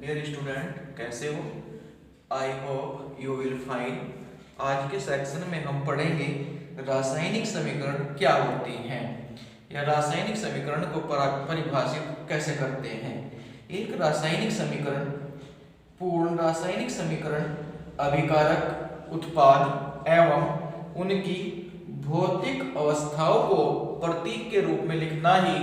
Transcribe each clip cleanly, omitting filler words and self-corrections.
Dear student, कैसे हो? I hope you will fine. आज के सेक्शन में हम पढ़ेंगे रासायनिक समीकरण क्या होते हैं या रासायनिक समीकरण को परिभाषित कैसे करते हैं। एक रासायनिक समीकरण पूर्ण रासायनिक समीकरण अभिकारक उत्पाद एवं उनकी भौतिक अवस्थाओं को प्रतीक के रूप में लिखना ही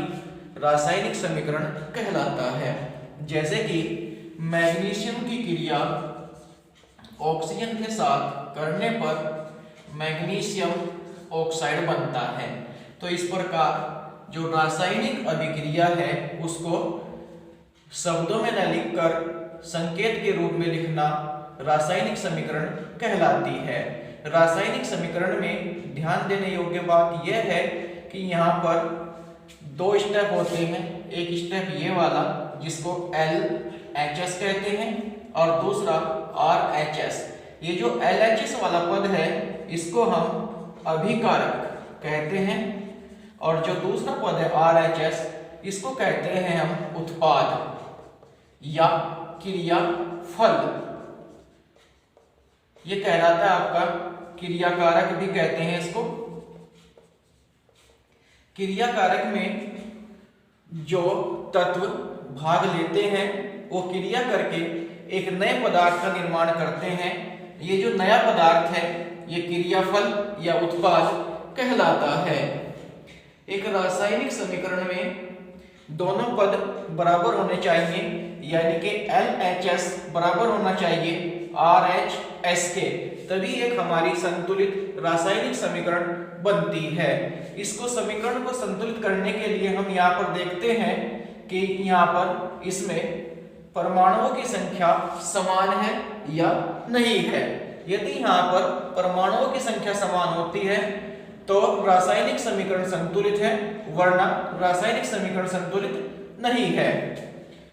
रासायनिक समीकरण कहलाता है। जैसे कि मैग्नीशियम की क्रिया ऑक्सीजन के साथ करने पर मैग्नीशियम ऑक्साइड बनता है। तो इस प्रकार जो रासायनिक अभिक्रिया है उसको शब्दों में न लिखकर संकेत के रूप में लिखना रासायनिक समीकरण कहलाती है। रासायनिक समीकरण में ध्यान देने योग्य बात यह है कि यहाँ पर दो स्टेप होते हैं। एक स्टेप ये वाला जिसको LHS कहते हैं और दूसरा RHS। ये जो LHS वाला पद है इसको हम अभिकारक कहते हैं और जो दूसरा पद है RHS इसको कहते हैं हम उत्पाद या क्रियाफल। ये कहलाता है आपका क्रियाकारक भी कहते हैं इसको। क्रियाकारक में जो तत्व भाग लेते हैं वो क्रिया करके एक नए पदार्थ का निर्माण करते हैं। ये जो नया पदार्थ है ये क्रियाफल या उत्पाद कहलाता है। एक रासायनिक समीकरण में दोनों पद बराबर होने चाहिए, यानी कि LHS बराबर होना चाहिए RHS के, तभी एक हमारी संतुलित रासायनिक समीकरण बनती है। इसको समीकरण को संतुलित करने के लिए हम यहाँ पर देखते हैं कि यहाँ पर इसमें परमाणुओं की संख्या समान है या नहीं है। यदि यहाँ पर परमाणुओं की संख्या समान होती है तो रासायनिक समीकरण संतुलित है, वरना रासायनिक समीकरण संतुलित नहीं है।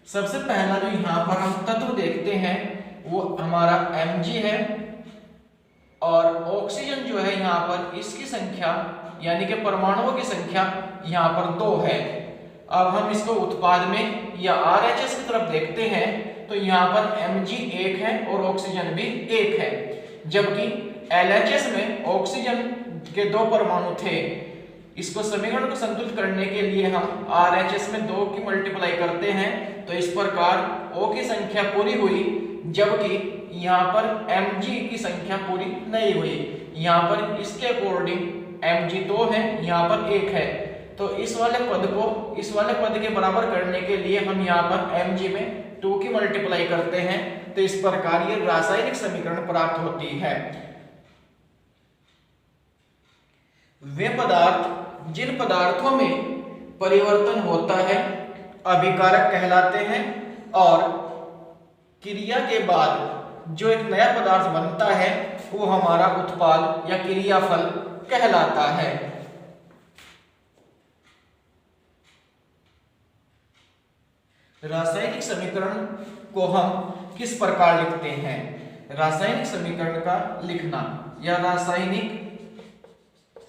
सबसे पहला जो यहाँ पर हम तत्व देखते हैं वो हमारा Mg है और ऑक्सीजन जो है यहाँ पर इसकी संख्या यानी कि परमाणुओं की संख्या यहाँ पर 2 है। अब हम इसको उत्पाद में या RHS की तरफ देखते हैं तो यहाँ पर Mg 1 है और ऑक्सीजन भी 1 है, जबकि LHS में ऑक्सीजन के 2 परमाणु थे। इसको समीकरण को संतुलित करने के लिए हम RHS में 2 की मल्टीप्लाई करते हैं तो इस प्रकार O की संख्या पूरी हुई, जबकि यहाँ पर Mg की संख्या पूरी नहीं हुई। यहाँ पर इसके अकॉर्डिंग Mg 2 है, यहाँ पर 1 है। तो इस वाले पद को इस वाले पद के बराबर करने के लिए हम यहाँ पर Mg में 2 की मल्टीप्लाई करते हैं तो इस प्रकार ये रासायनिक समीकरण प्राप्त होती है। वे पदार्थ जिन पदार्थों में परिवर्तन होता है अभिकारक कहलाते हैं और क्रिया के बाद जो एक नया पदार्थ बनता है वो हमारा उत्पाद या क्रियाफल कहलाता है। रासायनिक समीकरण को हम किस प्रकार लिखते हैं? रासायनिक समीकरण का लिखना या रासायनिक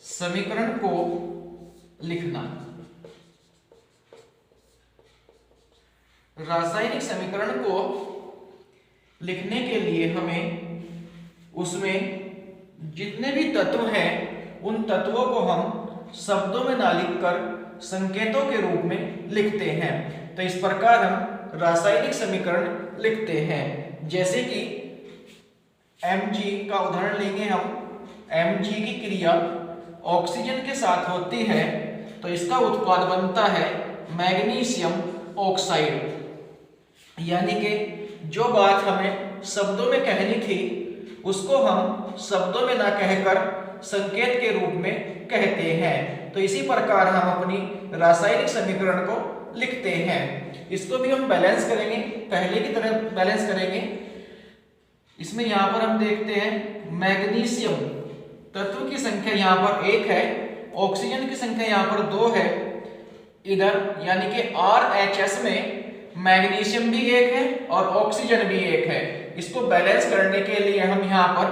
समीकरण को लिखना। रासायनिक समीकरण को लिखने के लिए हमें उसमें जितने भी तत्व हैं उन तत्वों को हम शब्दों में ना लिखकर संकेतों के रूप में लिखते हैं। तो इस प्रकार हम रासायनिक समीकरण लिखते हैं। जैसे कि Mg का उदाहरण लेंगे हम। Mg की क्रिया ऑक्सीजन के साथ होती है तो इसका उत्पाद बनता है मैग्नीशियम ऑक्साइड। यानी कि जो बात हमें शब्दों में कहनी थी उसको हम शब्दों में ना कहकर संकेत के रूप में कहते हैं। तो इसी प्रकार हम अपनी रासायनिक समीकरण को लिखते हैं। इसको भी हम बैलेंस करेंगे, पहले की तरह बैलेंस करेंगे। इसमें यहाँ पर हम देखते हैं मैग्नीशियम तत्व की संख्या यहाँ पर 1 है, ऑक्सीजन की संख्या यहाँ पर 2 है। इधर यानी कि RHS में मैग्नीशियम भी 1 है और ऑक्सीजन भी 1 है। इसको बैलेंस करने के लिए हम यहाँ पर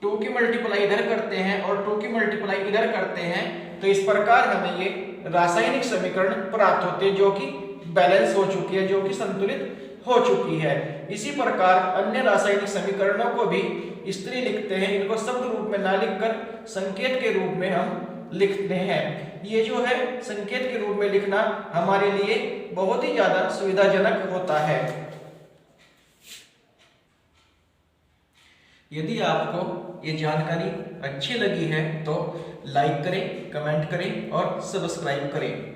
2 की मल्टीप्लाई इधर करते हैं और 2 की मल्टीप्लाई इधर करते हैं। तो इस प्रकार हमें ये रासायनिक समीकरण प्राप्त होते हैं जो कि बैलेंस हो चुकी है, जो कि संतुलित हो चुकी है। इसी प्रकार अन्य रासायनिक समीकरणों को भी स्त्री लिखते हैं, इनको शब्द रूप में ना लिखकर संकेत के रूप में हम लिखते हैं। ये जो है संकेत के रूप में लिखना हमारे लिए बहुत ही ज्यादा सुविधाजनक होता है। यदि आपको ये जानकारी अच्छी लगी है तो लाइक करें, कमेंट करें और सब्सक्राइब करें।